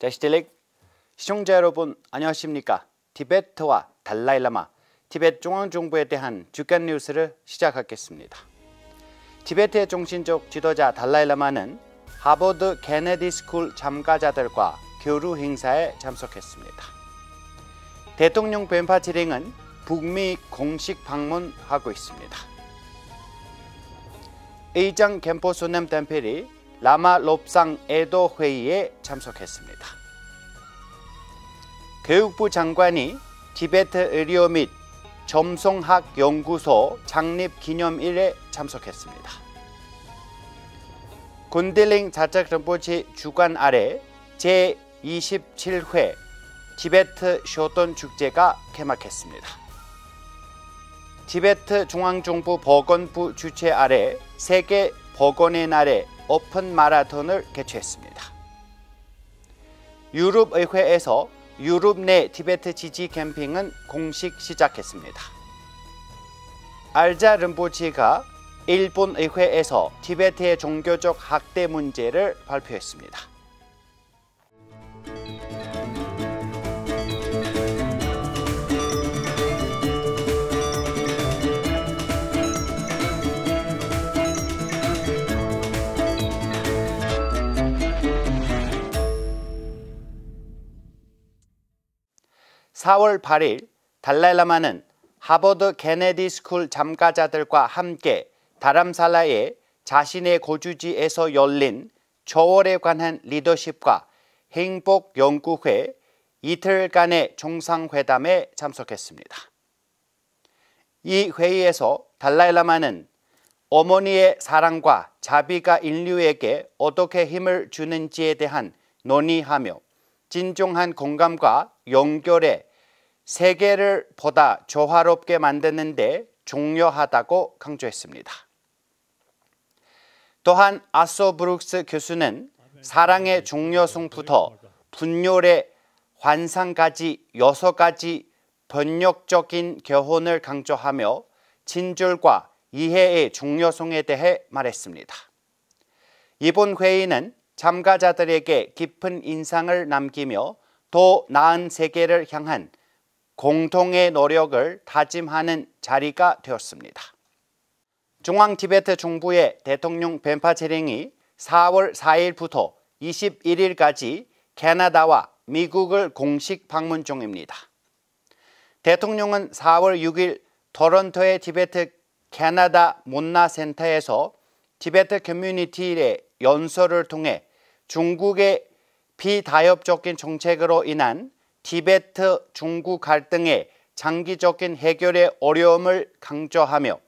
데시텔릭 시청자 여러분 안녕하십니까? 티베트와 달라이라마, 티베트 중앙정부에 대한 주간 뉴스를 시작하겠습니다. 티베트의 정신적 지도자 달라이라마는 하버드 케네디 스쿨 참가자들과 교류 행사에 참석했습니다. 대통령 벤파치링은 북미 공식 방문하고 있습니다. 의장 겐포 소남 템필이 라마 롭상 에도 회의에 참석했습니다. 교육부 장관이 티베트 의료 및 점성학 연구소 창립 기념일에 참석했습니다. 군딜링 자작 rinpoche 주관 아래 제27회 티베트 쇼톤 축제가 개막했습니다. 티베트 중앙정부 보건부 주최 아래 세계 보건의 날에 오픈 마라톤을 개최했습니다. 유럽의회에서 유럽 내 티베트 지지 캠핑은 공식 시작했습니다. 알자 rinpoche가 일본 의회에서 티베트의 종교적 학대 문제를 발표했습니다. (4월 8일) 달라이라마는 하버드 케네디 스쿨 참가자들과 함께 다람살라의 자신의 거주지에서 열린 초월에 관한 리더십과 행복 연구회 이틀간의 정상회담에 참석했습니다. 이 회의에서 달라이라마는 어머니의 사랑과 자비가 인류에게 어떻게 힘을 주는지에 대한 논의하며 진정한 공감과 연결에 세계를 보다 조화롭게 만드는 데 중요하다고 강조했습니다. 또한 아소 브룩스 교수는 사랑의 중요성부터 분열의 환상까지 6가지 번역적인 교훈을 강조하며 친절과 이해의 중요성에 대해 말했습니다. 이번 회의는 참가자들에게 깊은 인상을 남기며 더 나은 세계를 향한 공동의 노력을 다짐하는 자리가 되었습니다. 중앙 티베트 정부의 대통령 벤파체링이 4월 4일부터 21일까지 캐나다와 미국을 공식 방문 중입니다. 대통령은 4월 6일 토론토의 티베트 캐나다 문화센터에서 티베트 커뮤니티의 연설을 통해 중국의 비타협적인 정책으로 인한 티베트 중국 갈등의 장기적인 해결의 어려움을 강조하며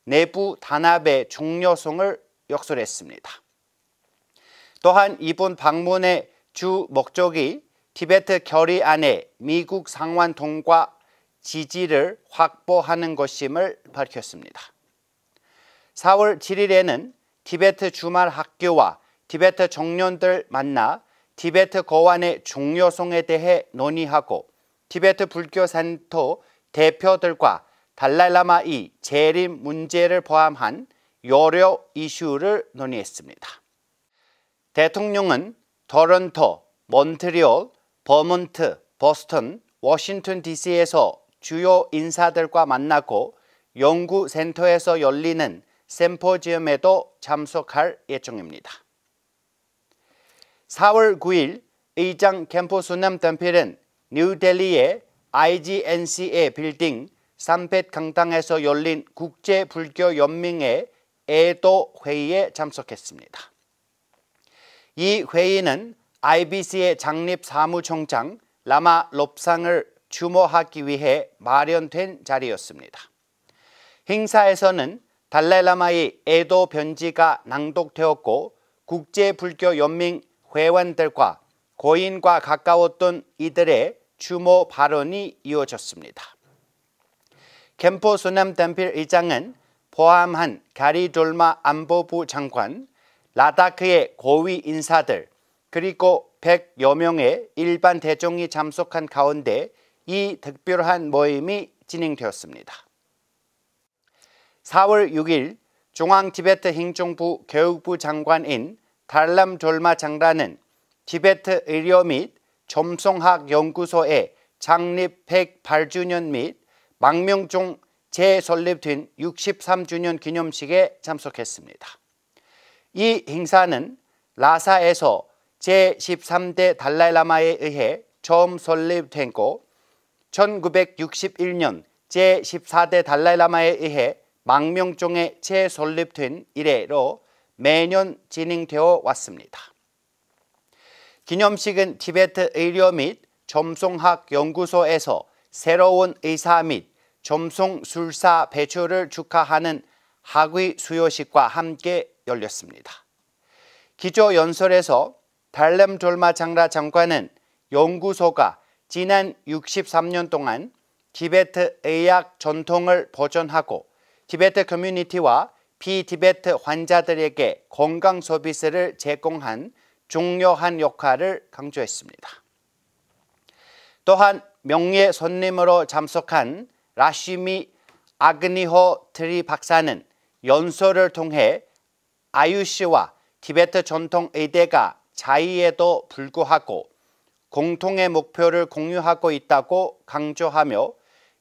내부 단합의 중요성을 역설했습니다. 또한 이번 방문의 주 목적이 티베트 결의 안에 미국 상원 통과 지지를 확보하는 것임을 밝혔습니다. 4월 7일에는 티베트 주말 학교와 티베트 청년들 만나 티베트 거환의 중요성에 대해 논의하고 티베트 불교 센터 대표들과 달라이라마의 재림 문제를 포함한 여러 이슈를 논의했습니다. 대통령은 토론토, 몬트리올, 버몬트, 보스턴, 워싱턴 DC에서 주요 인사들과 만나고 연구센터에서 열리는 심포지엄에도 참석할 예정입니다. 4월 9일 의장 겐포 소남 템필은 뉴델리의 IGNCA 빌딩 삼펫 강당에서 열린 국제불교연맹의 에도 회의에 참석했습니다. 이 회의는 IBC의 창립 사무총장 라마 롭상을 추모하기 위해 마련된 자리였습니다. 행사에서는 달라이라마의 에도 편지가 낭독되었고 국제불교연맹 회원들과 고인과 가까웠던 이들의 추모 발언이 이어졌습니다. 겐포 소남 템필 의장은 포함한 가리 돌마 안보부 장관, 라다크의 고위 인사들, 그리고 100여 명의 일반 대중이 참석한 가운데 이 특별한 모임이 진행되었습니다. 4월 6일 중앙 티베트 행정부 교육부 장관인 달람 졸마 장관은 티베트 의료 및 점성학연구소의 창립 108주년 및 망명종 재설립된 63주년 기념식에 참석했습니다. 이 행사는 라사에서 제13대 달라이라마에 의해 처음 설립됐고 1961년 제14대 달라이라마에 의해 망명종에 재설립된 이래로 매년 진행되어 왔습니다. 기념식은 티베트 의료 및 점성학 연구소에서 새로운 의사 및 점성술사 배출을 축하하는 학위 수여식과 함께 열렸습니다. 기조연설에서 달람졸마 장라 장관은 연구소가 지난 63년 동안 티베트 의학 전통을 보존하고 티베트 커뮤니티와 비티베트 환자들에게 건강 서비스를 제공한 중요한 역할을 강조했습니다. 또한 명예 손님으로 참석한 라시미 아그니호 트리 박사는 연설을 통해 아유시와 티베트 전통 의대가 차이에도 불구하고 공통의 목표를 공유하고 있다고 강조하며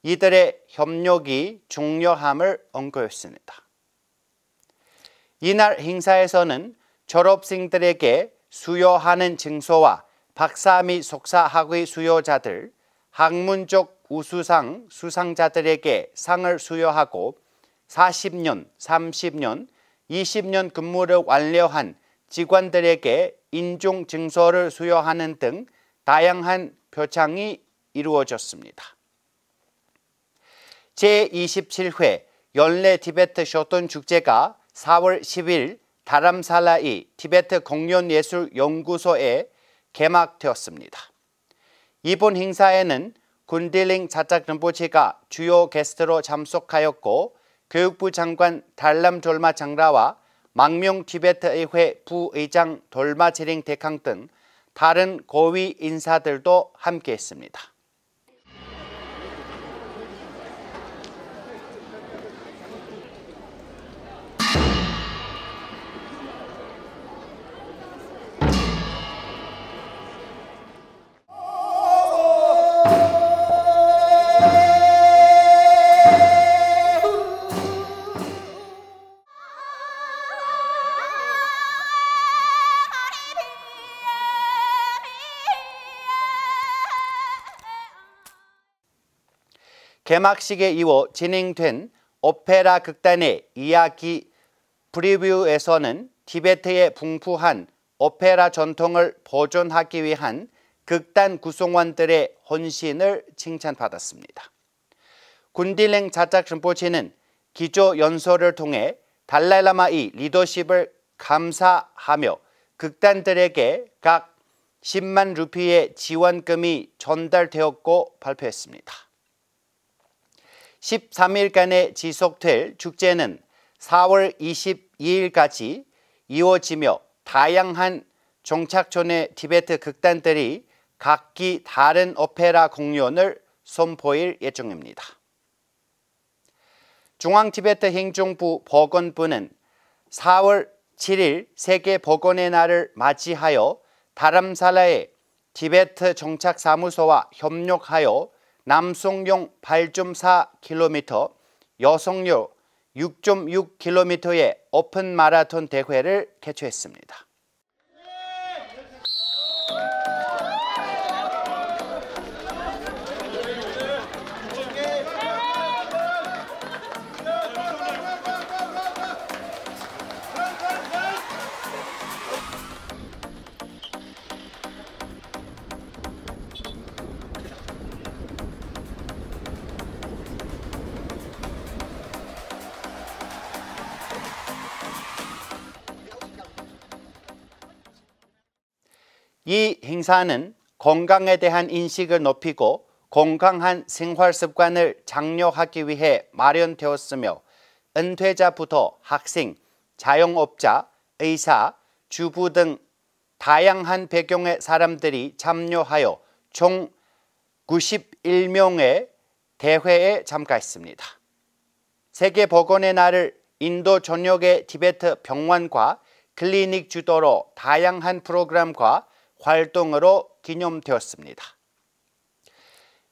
이들의 협력이 중요함을 언급했습니다. 이날 행사에서는 졸업생들에게 수여하는 증서와 박사 및 석사 학위 수여자들, 학문적 우수상 수상자들에게 상을 수여하고 40년, 30년, 20년 근무를 완료한 직원들에게 인종증서를 수여하는 등 다양한 표창이 이루어졌습니다. 제27회 연례 티베트 쇼톤 축제가 4월 10일 다람살라이 티베트 공연예술연구소에 개막되었습니다. 이번 행사에는 군딜링 자작 림포체가 주요 게스트로 참석하였고 교육부 장관 달람졸마 장라와 망명 티베트의회 부의장 돌마지링 대캉 등 다른 고위 인사들도 함께했습니다. 개막식에 이어 진행된 오페라 극단의 이야기 프리뷰에서는 티베트의 풍부한 오페라 전통을 보존하기 위한 극단 구성원들의 헌신을 칭찬받았습니다. 군딜랭 자작 림포체는 기조 연설을 통해 달라이라마의 리더십을 감사하며 극단들에게 각 10만 루피의 지원금이 전달되었고 발표했습니다. 13일간의 지속될 축제는 4월 22일까지 이어지며 다양한 종착촌의 티베트 극단들이 각기 다른 오페라 공연을 선보일 예정입니다. 중앙티베트 행정부 보건부는 4월 7일 세계보건의 날을 맞이하여 다람살라의 티베트 정착사무소와 협력하여 남성용 8.4km, 여성용 6.6km의 오픈 마라톤 대회를 개최했습니다. 이 행사는 건강에 대한 인식을 높이고 건강한 생활 습관을 장려하기 위해 마련되었으며 은퇴자부터 학생, 자영업자, 의사, 주부 등 다양한 배경의 사람들이 참여하여 총 91명의 대회에 참가했습니다. 세계보건의 날을 인도 전역의 티베트 병원과 클리닉 주도로 다양한 프로그램과 활동으로 기념되었습니다.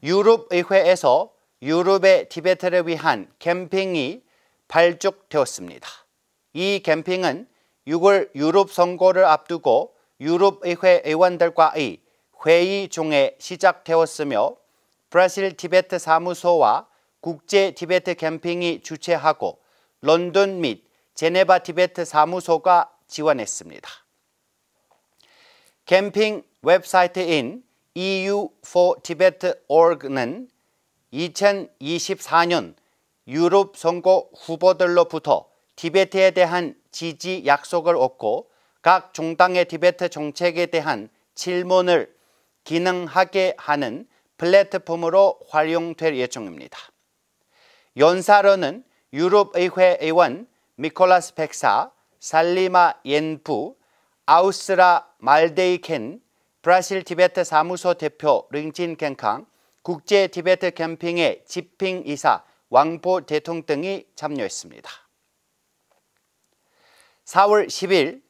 유럽의회에서 유럽의 티베트를 위한 캠핑이 발족되었습니다. 이 캠핑은 6월 유럽 선거를 앞두고 유럽의회 의원들과의 회의 중에 시작되었으며 브라질 티베트 사무소와 국제 티베트 캠핑이 주최하고 런던 및 제네바 티베트 사무소가 지원했습니다. 캠핑 웹사이트인 EU4Tibet.org는 2024년 유럽 선거 후보들로부터 티베트에 대한 지지 약속을 얻고 각 정당의 티베트 정책에 대한 질문을 기능하게 하는 플랫폼으로 활용될 예정입니다. 연사로는 유럽의회 의원 미콜라스 백사, 살리마 옌부, 아우스라 말데이켄, 브라질 티베트 사무소 대표 링진 갱캉, 국제 티베트 캠핑의 집행이사 왕보 대통 등이 참여했습니다. 4월 10일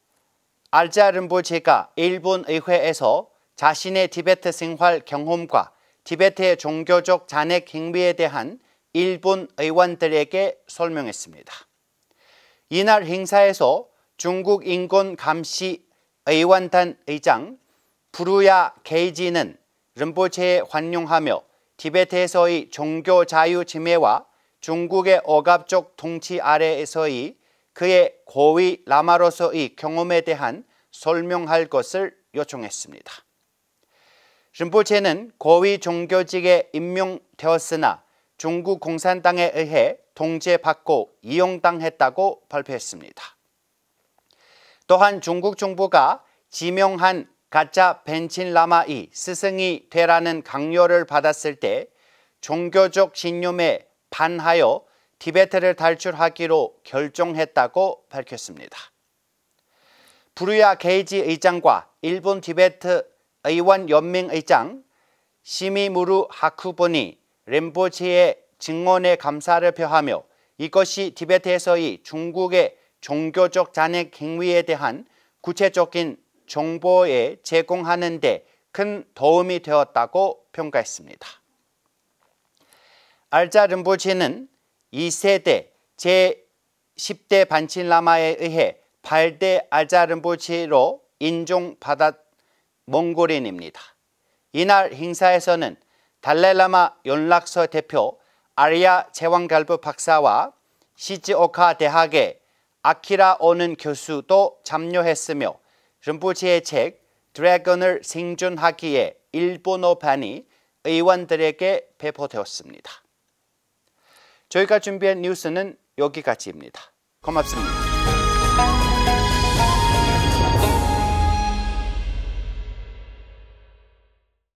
알자 림보체가 일본 의회에서 자신의 티베트 생활 경험과 티베트의 종교적 잔액 행위에 대한 일본 의원들에게 설명했습니다. 이날 행사에서 중국 인권 감시 의원단 의장 부루야 게이지는 림보체에 환영하며 티베트에서의 종교 자유 침해와 중국의 억압적 통치 아래에서의 그의 고위 라마로서의 경험에 대한 설명할 것을 요청했습니다. 림보체는 고위 종교직에 임명되었으나 중국 공산당에 의해 통제받고 이용당했다고 발표했습니다. 또한 중국 정부가 지명한 가짜 벤친 라마의 스승이 되라는 강요를 받았을 때 종교적 신념에 반하여 티베트를 탈출하기로 결정했다고 밝혔습니다. 부루야 게이지 의장과 일본 티베트 의원 연맹 의장 시미무루 하쿠본이 림보체의 증언에 감사를 표하며 이것이 티베트에서의 중국의 종교적 잔액 행위에 대한 구체적인 정보에 제공하는 데 큰 도움이 되었다고 평가했습니다. 알자 림보체는 2세대 제10대 반친라마에 의해 8대 알자 림보체로 인정받은 몽골인입니다. 이날 행사에서는 달라이라마 연락서 대표 아리야 제왕갈부 박사와 시즈오카 대학의 아키라 오는 교수도 참여했으며 림보체의 책 드래곤을 생존하기에 일본어판이 의원들에게 배포되었습니다. 저희가 준비한 뉴스는 여기까지입니다. 고맙습니다.